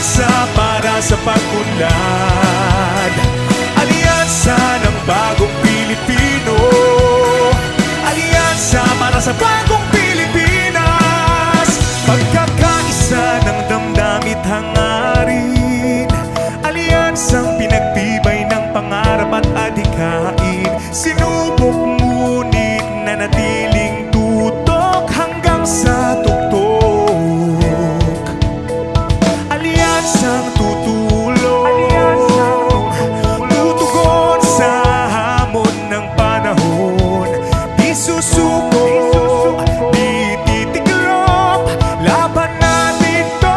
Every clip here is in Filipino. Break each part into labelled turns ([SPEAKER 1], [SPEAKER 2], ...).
[SPEAKER 1] Alyansa para sa pag-unlad, alyansa ng bagong Pilipino, alyansa para sa bagong Pilipinas. Pagkakaisa ng damdamit hangarin, alyansang pinagtibay ng pangarap at adhikain. Sinubok ngunit nanatiling tutok hanggang sa tuktok. Alyansang tutulong, tutugon sa hamon ng panahon. Di susuko, di titiklop, laban natin to.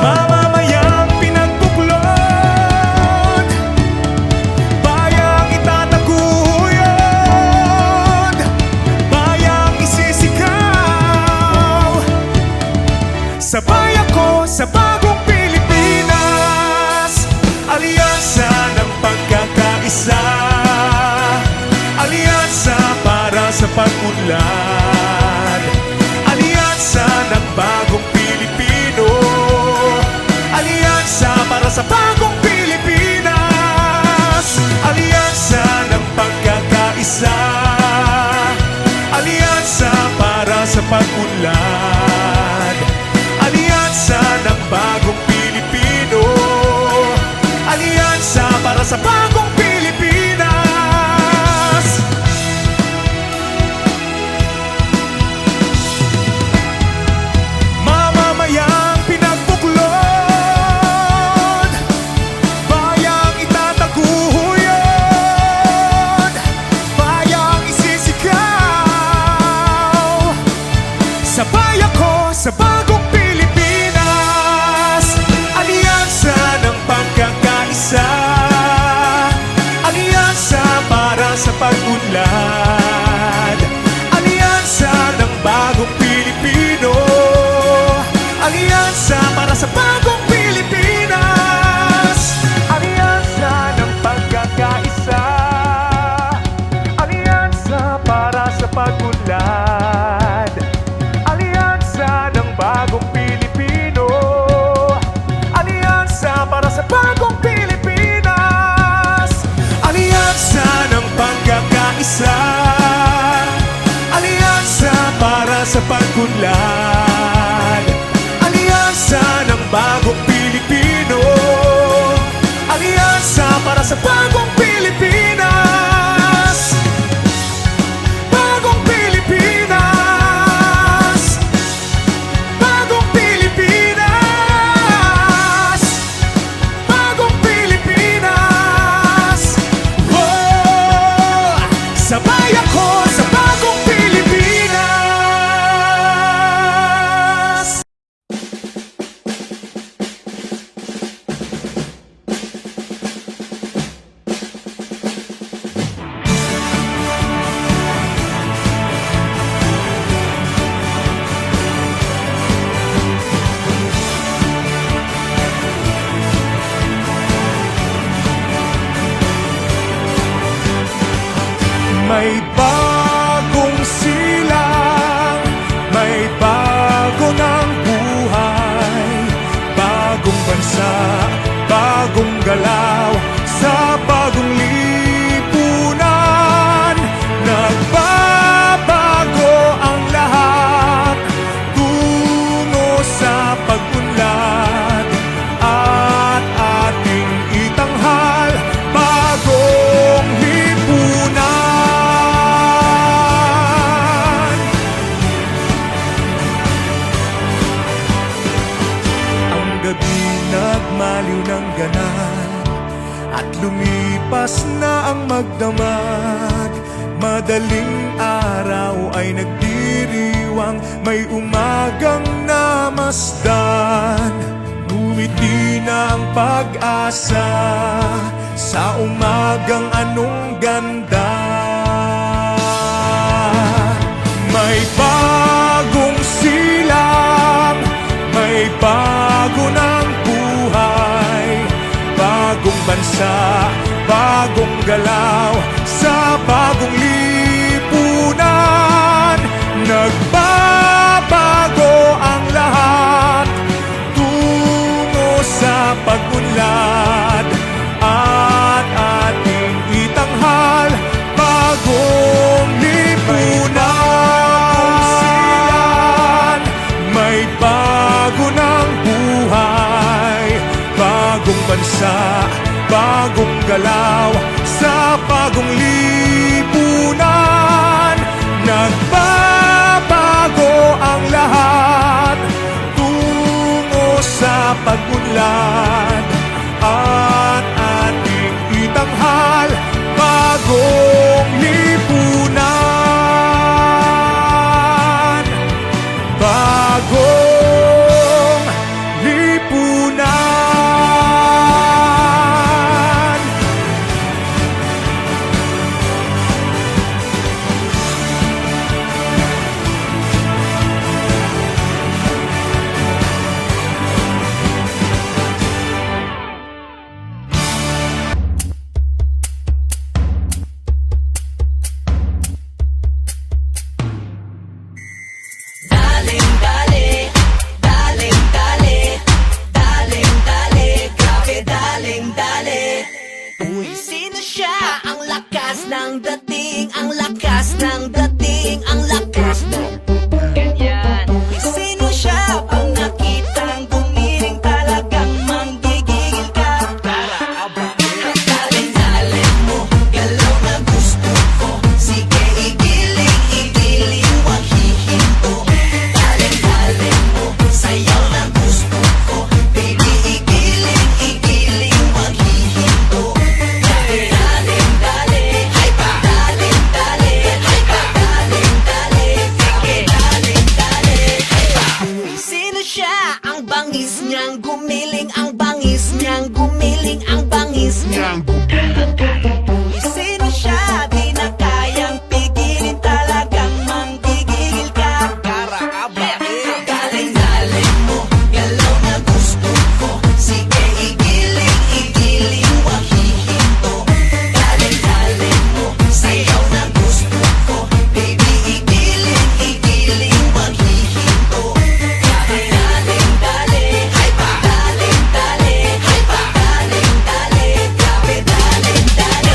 [SPEAKER 1] Mamamayang pinagbuklod, bayang itataguyod, bayang isisigaw. Sabay ako sa bagong Pilipinas, alyansa ng pagkakaisa, alyansa para sa pag-unlad, alyansa ng bagong Pilipino, alyansa para sa bagong Pilipinas, alyansa ng pagkakaisa, alyansa para sa pag-unlad, alyansa ng bagong Pilipino, alyansa para sa bagong Pilipinas. Mamamayang pinagbuklod, bayang itataguyod, bayang isisigaw. Sabay ako sa bagong Pilipinas, alyansa ng pagkakaisa, alyansa para sa pag-unlad, alyansa ng bagong Pilipino, alyansa para sa bagong Pilipinas, alyansa ng pagkakaisa, alyansa para sa pag-unlad, alyansa ng bagong Pilipino, alyansa para sa bagong Pilipinas, alyansa ng pagkakaisa, alyansa para sa pag-unlad, alyansa ng bagong Pilipino, alyansa para sa bagong Pilipinas. Bagong Pilipinas, bagong Pilipinas, bagong Pilipinas. Oh, sabay ako sa bagong Pilipinas. May bagong silang, may bago ng buhay, bagong bansa, bagong galaw, sa bagong lipunan. Nagbabago ang lahat, tungo sa pag-unlad, at ating itanghal bagong lipunan. Gabi nagmaliw ng ganap at lumipas na ang magdamag. Madaling araw ay nagdiriwang, may umagang namasdan. Ngumiti na ang pag-asa sa umagang anong ganda. May bagong silang, may bago ng buhay, bagong bansa, bagong galaw, sa bagong lipunan. Nagbabago ang lahat, bansa, bagong galaw sa bagong lipunan. Nagbabago ang lahat tungo sa pag-unlad at ating itanghal bagong lipunan. Bagong lipunan.
[SPEAKER 2] Uy, sino siya? Ang lakas ng dating, ang lakas ng dating, ang lakas ng ganyan. Uy, sino siya? Pag nakitang gumiling talagang manggigigil ka. Daling-daling mo, galaw na gusto ko. Sige, igiling, wag hihinto. Daling-daling mo, sayaw na gusto ko. Baby, igiling, wag hihinto. Sino siya? Ang bangis niyang gumiling, ang bangis niyang gumiling, ang bangis niyang gumiling. Sino siya? Di na kayang pigilin, talagang manggigigil ka. Galing-galing mo, galaw na gusto ko. Sige, igiling, wag hihinto. Galing-galing mo, sayaw na gusto ko. Baby, igiling, wag hihinto. Daling-dali, grabe daling-dali.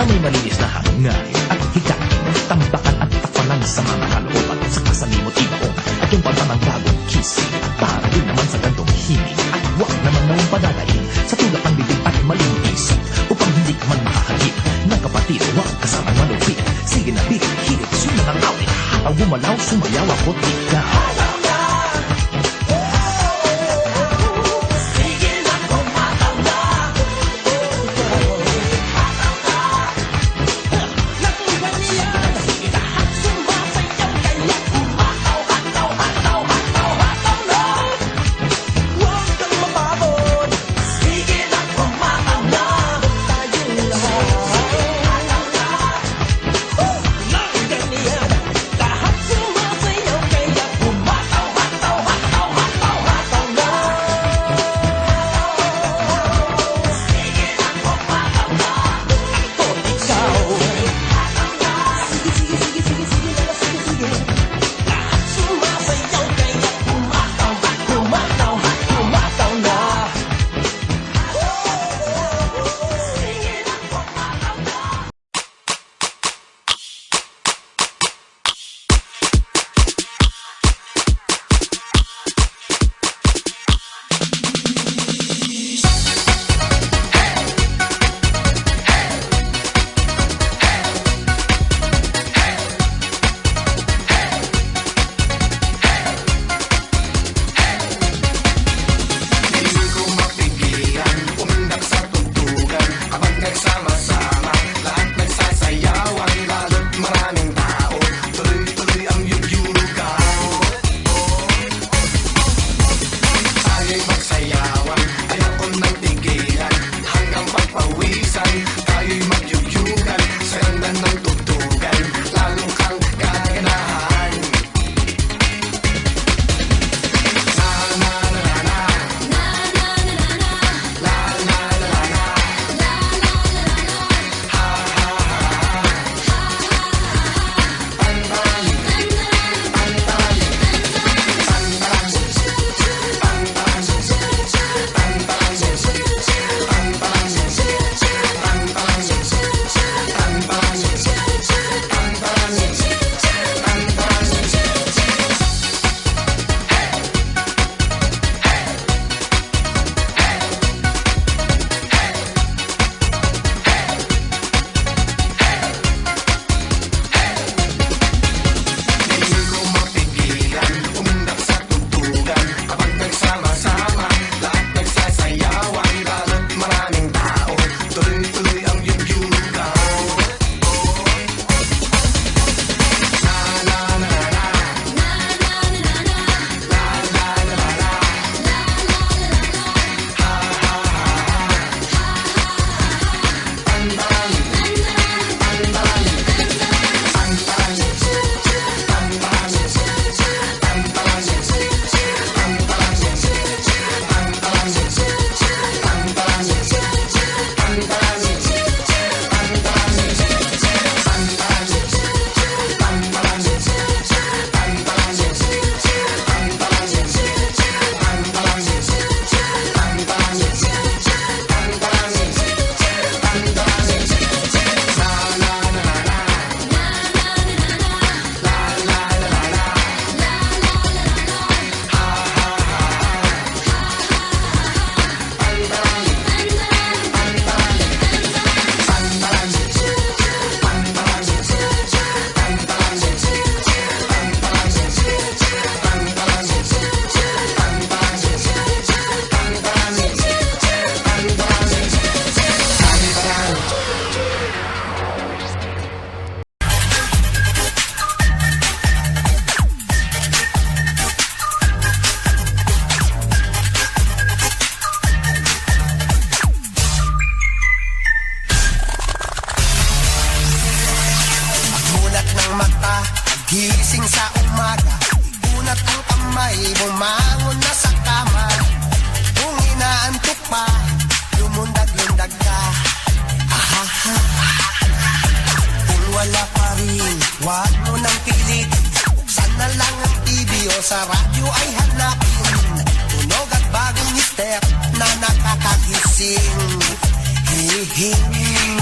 [SPEAKER 3] na may malinis na hangin at hikain, tambakan at takpanan sa mga kalooban sa kasalimot ibaon at yung pagtamang bagong kising para din naman sa gantong himig at huwag naman nawang padadain sa tulak ng bibig at maling isip upang hindi ka man makakagip ng kapatid huwag kasamang malupit. Sige na big, hirit, sunod ang awit, hataw gumalaw, sumayaw ako't ikaw.
[SPEAKER 4] Gising sa umaga, ikunat ang kamay, bumangon na sa kama. Kung inaantok pa, lumundag-lundag ka. Ahaha. Kung wala pa rin, wag mo nang pilit. Buksan na lang ang TV o sa radyo ay hanapin. Tunog at bagong step na nakakagising. Hihing.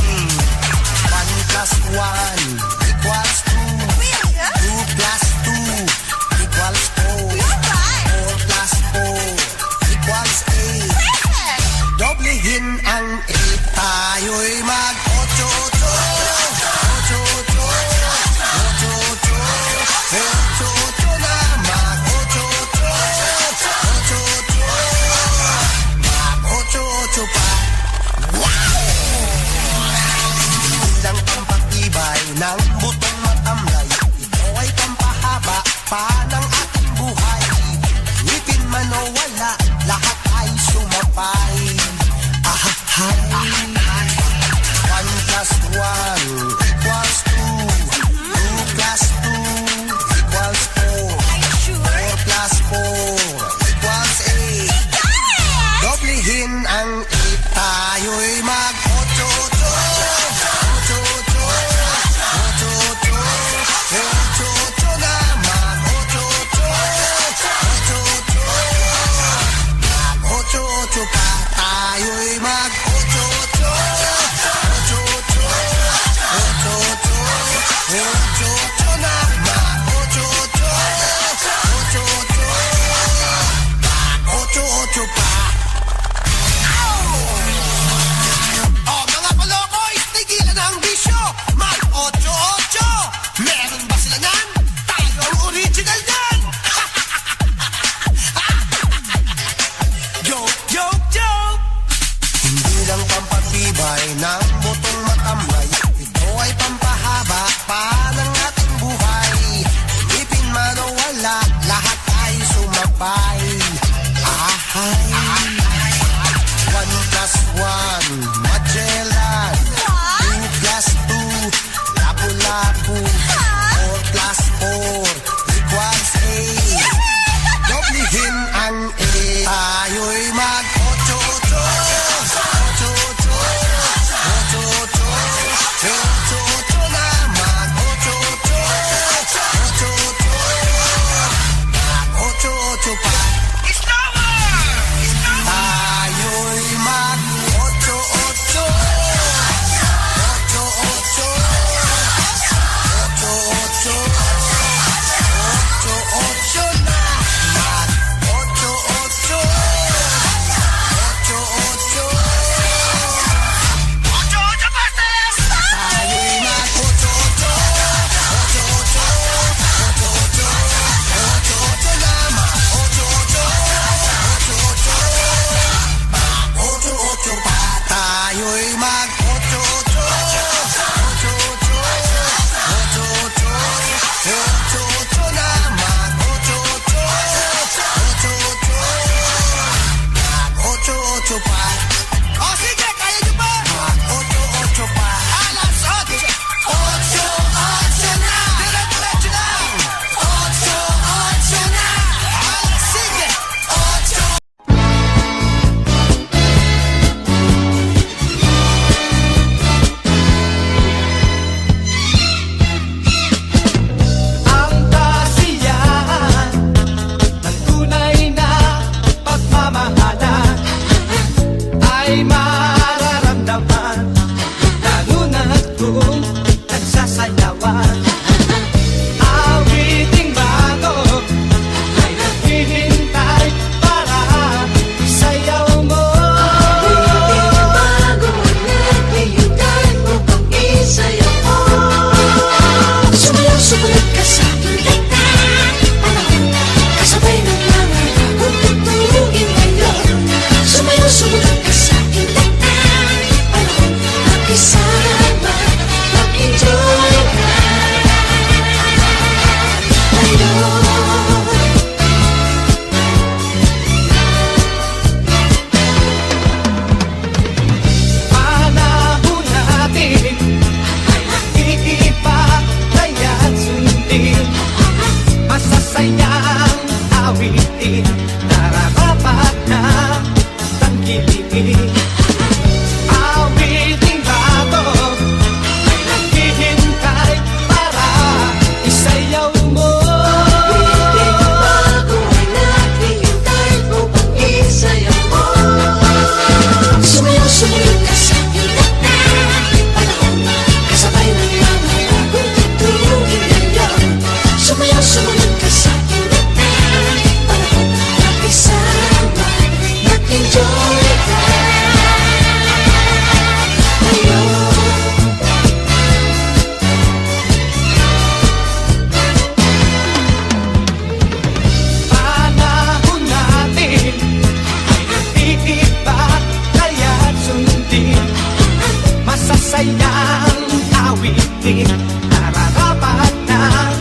[SPEAKER 5] ating nararapat na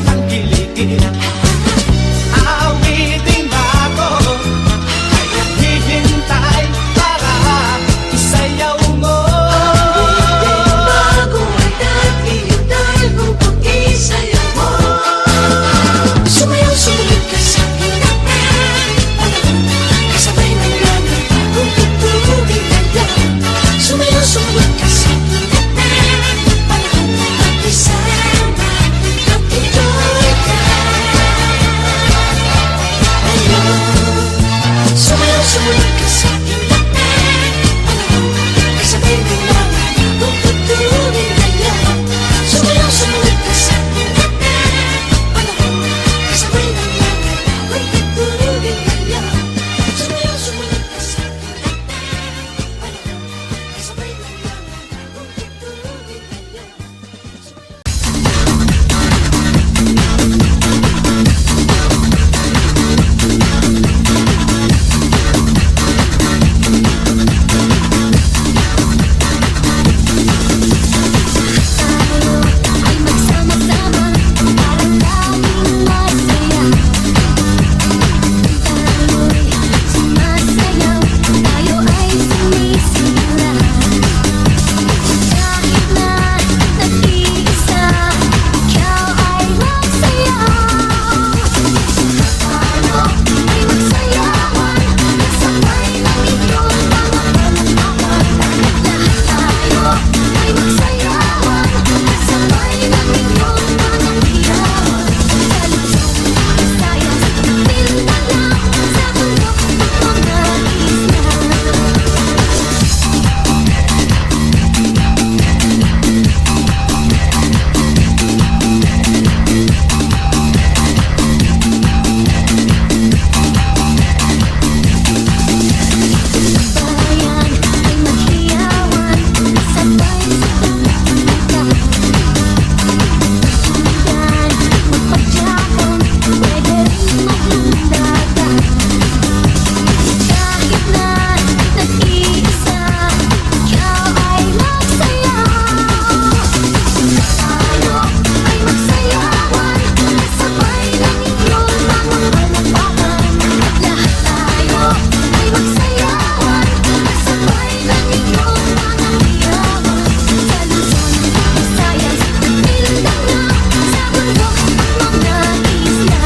[SPEAKER 5] tangkilikin. Awitin bago ay naghihintay para isayaw mo.
[SPEAKER 2] Bago at naghihintay kung pag-isayaw mo. Sumayaw, sumunod ka sa hinapan. Kasabay ng langit kung tutulogin ka lang. Sumayaw, sumunod ka sa hinapan. Mag-isama, magtituloy ka. Sumayaw, sumunod ka sa hinapan. Kasabay ng langit kung tutulogin ka lang. Sumayaw, sumunod ka sa hinapan. Kasabay ng langit kung tutulogin ka lang. Sumayaw, sumunod ka sa hinapan. Kasabay ng langit kung tutulogin ka lang. Ay magsama-sama para tayong masaya. Tayo'y sumasayaw, tayo ay sumisigla. Kahit na nag-iisa, ikaw ay magsayaw. Tayo ay magsayawan, kasabay ng iyong mga palakpakan. Lahat tayo ay magsayawan, kasabay ng iyong mga hiyawan. Sa Luzon, Visayas, Mindanao, sa bundok ng mga isla. Bayan ay maghiyawan, kasabay sa pagkakita. Yan, magpadyakan, pwede rin maglundagan. Kahit na nag-iisa, ikaw ay magsayaw. Tayo ay magsayawan, kasabay ng iyong mga palakpakan. Lahat tayo ay magsayawan, kasabay ng iyong mga hiyawan. Sa Luzon, Visayas, Mindanao, sa bundok ng mga isla.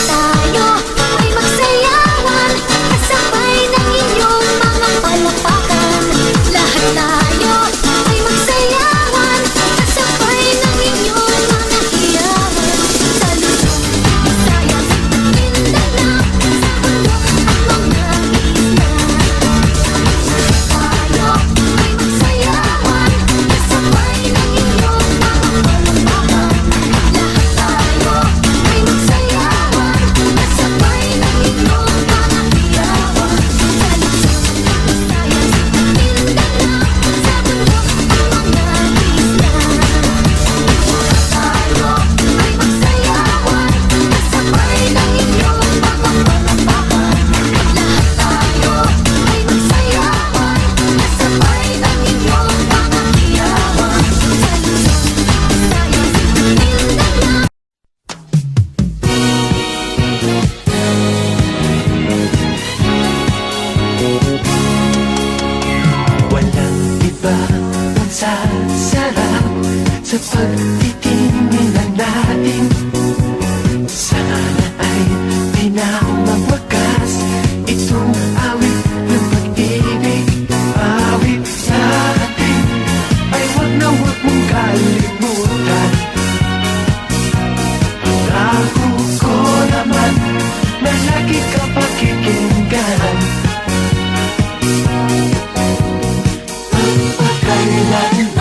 [SPEAKER 2] Tayo ay magsayawan, kasabay ng iyong mga palakpakan. Lahat tayo ay magsayawan, kasabay ng iyong mga hiyawan. Sa Luzon, Visayas, Mindanao, sa bundok ng mga isla. Tayo ay magsayawan, kasabay ng iyong mga palakpakan. Lahat tayo ay magsayawan, kasabay ng iyong mga hiyawan. Sa Luzon, Visayas, Mindanao, sa bundok ng mga isla. Tayo ay magsayawan, kasabay ng iyong mga palakpakan. Lahat tayo ay magsayawan, kasabay ng iyong mga hiyawan. Sa Luzon, Visayas, Mindanao.
[SPEAKER 5] Walang iba ang sasarap sa pagtitingin ng natin. Sana ay pinamagwakas itong awit ng pag-ibig. Awit natin ay wag na wag mong kalimutan. Ako ko naman na lagi ka pakikinggan. Pagpakailanman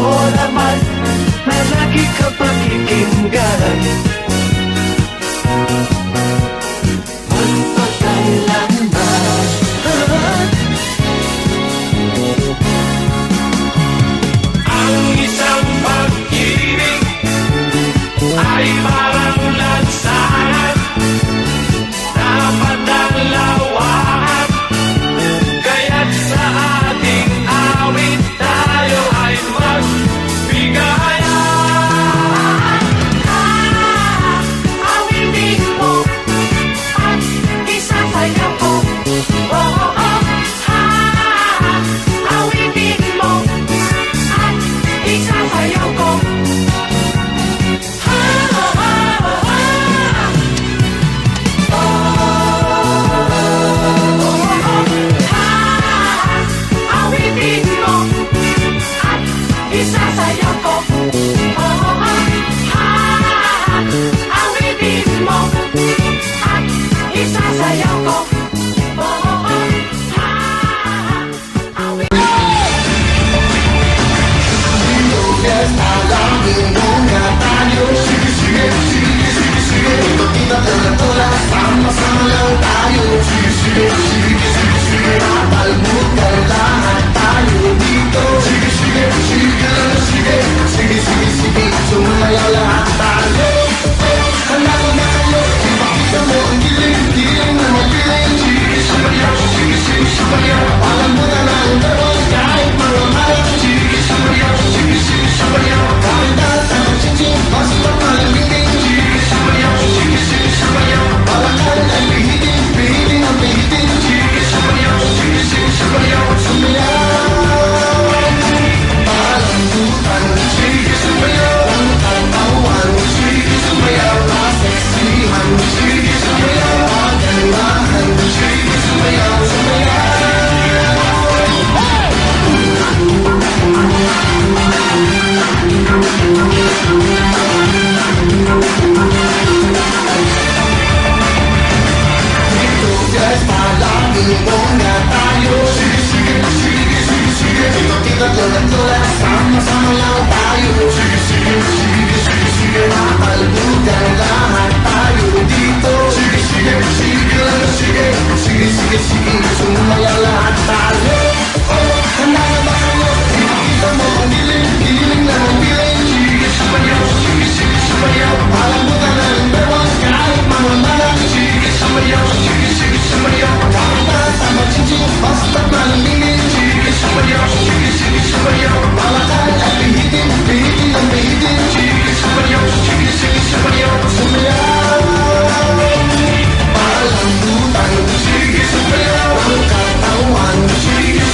[SPEAKER 5] ko naman na lagi ka pakikinggan. Magpakailanman ang isang pag-ibig ay parang lansangan, dapat ang lawakan. Kaya't sa ating awit tayo ay magbigayan. Awitin mo at isasayaw ko. Oh, oh, oh. Awitin mo at isasayaw ko. Awitin mo at isasayaw ko. Awitin mo at isasayaw ko. Sige,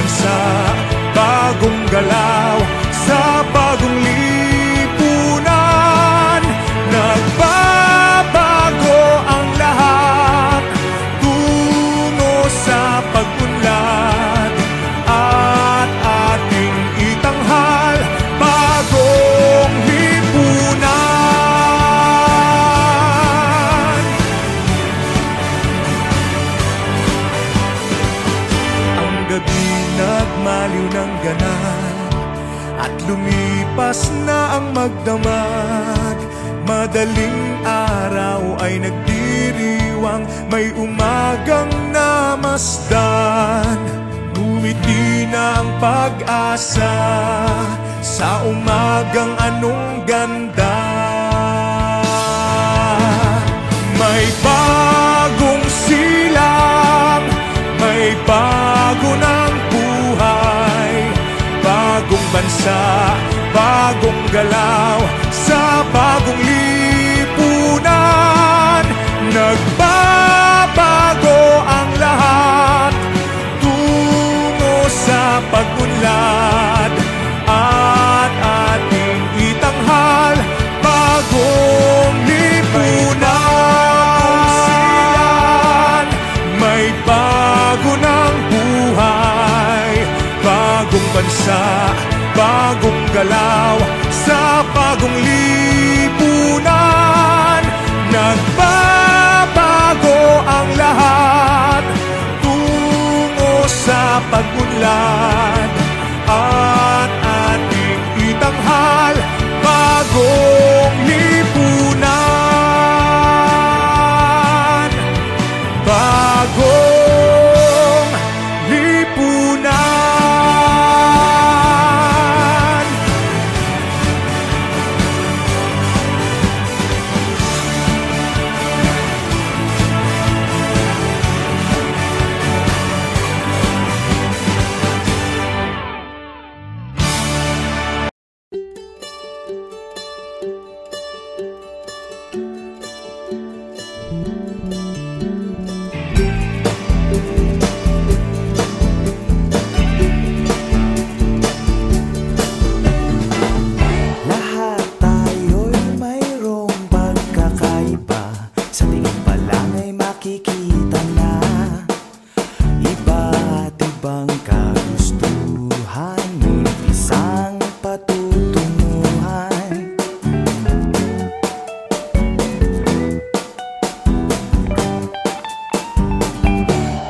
[SPEAKER 1] bansa, bagong galaw sa bagong lipunan. Nagbabago ang lahat tungo sa pag-unlad at ating itanghal bagong lipunan. Ang gabi nagmaliw ng ganap at lumipas na ang magdamag. Madaling araw ay nagdiriwang, may umagang namasdan. Ngumiti na ang pag-asa sa umagang anong ganda. May bagong silang, may bago ng buhay, bagong bansa, bagong galaw sa bagong lipunan. Nagbabago ang lahat tungo sa pag-unlad at ating itanghal bagong lipunan. May bago ng buhay, bagong bansa, bagong galaw sa bagong lipunan. Nagbabago ang lahat tungo sa pag-unlad at ating itanghal bagong lipunan. Bagong lipunan.
[SPEAKER 5] Lahat tayo'y mayroong pagkakaiba. Sa tingin pa lang ay makikita na iba't ibang kagustuhan, ngunit isang patutunguhan.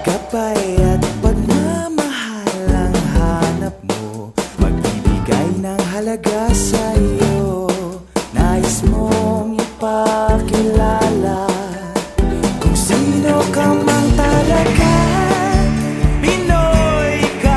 [SPEAKER 5] Gabay at pagmamahal ang hanap mo, magbibigay ng halaga sa iyo. Nais mong ipakilala kung sino ka mang talaga. Pinoy ka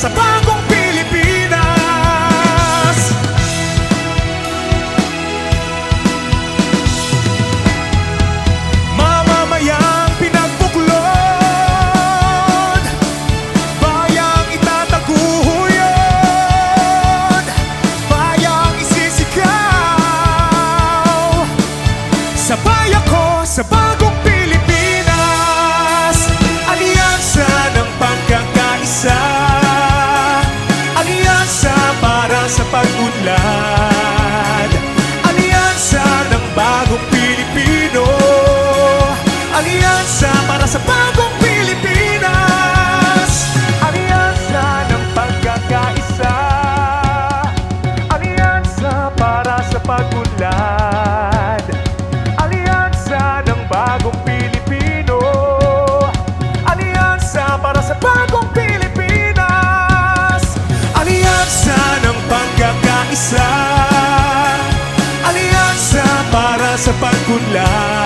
[SPEAKER 1] sa bagong Pilipinas. Mamamayang pinagbuklod, bayang itataguyod, bayang isisigaw. Sabay ako sa bagong Pilipinas, alyansa ng pagkakaisa, alyansa para sa pag-unlad, alyansa ng bagong Pilipino, alyansa para sa bagong Pilipinas, alyansa ng pagkakaisa, alyansa para sa pag-unlad, alyansa ng bagong Pilipino, alyansa para sa bagong Pilipinas, alyansa ng pagkakaisa, alyansa para sa pag-unlad.